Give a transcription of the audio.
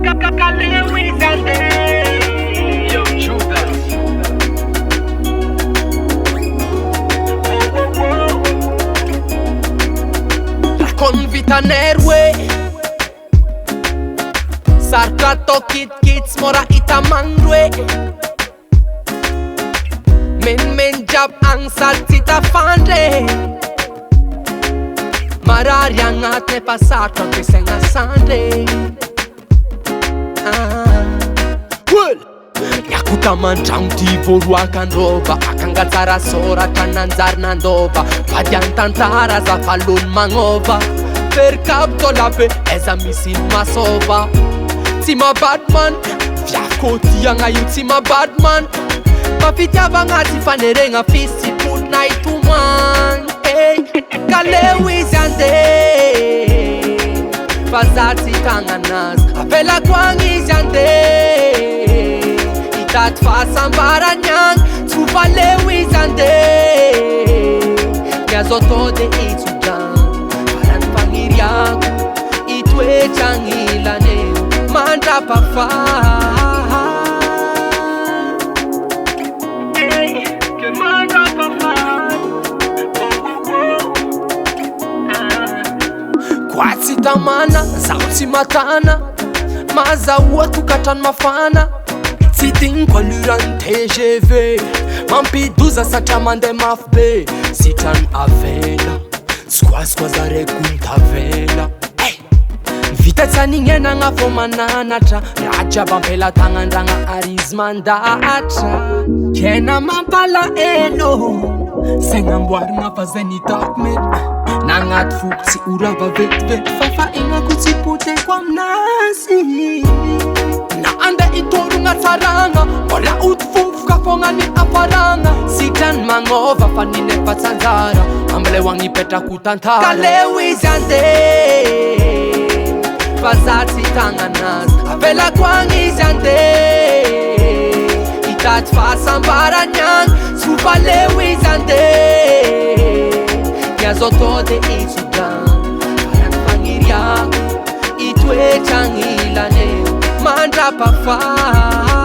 Yo, Judas. Con vita nerwe Sarkato kit kits mora itamandwe Men jab ang saltita fandre Marari angat ne passato anche senza sande Well Nyakuta mandragno divoaloaka ndova Akangatsara soratra nanjary nandova Vady antantara zafalony magnova Percapto labe eza misy masova Tsy mabadman Fiakotiagna io tsy mabadman Mafitiavagna tsy faneregna fisy potona itomagny Ka leo izy ande Fa za tsy tagnanazy Avelako agny izy ande Hitady fahasambarany agny Tsy fa leo izy ande Ny azo atao de itsodrano Farany fagniriako Itoetragny ilaneo Mandrapafaha Kwa tsy tamana, zaho tsy matana Mazahoa tokatrano mafana Tsy diniko aluran'ny TGV Mampidoza satria mandeha mafy be Sitrano avela Skoaskoaza reko mitavela Vita tsy aningenagna fô mananatra Raha jiaby ampela-tagnandragna ary izy mandahatra Kena mampalahelo Saigna amboarigna fa zay nitako mety Nagnaty foko tsy orava vetivety Fa fainako tsy poteko aminazy Na andeha itorogna tsaragna Mbola otifofoka fogna ny aparagna Sitrany magnova fa ninefa tsanjara Ambileo agnipetrako tantara Ka leo izy ande Fa za tsy tagnanazy Avelako agny izy ande Hitady fahasambarany agny Tsy fa leo izy ande Ny azo atao de itsodrano Farany fagniriako Itoetragny ilaneo Mandrapafaha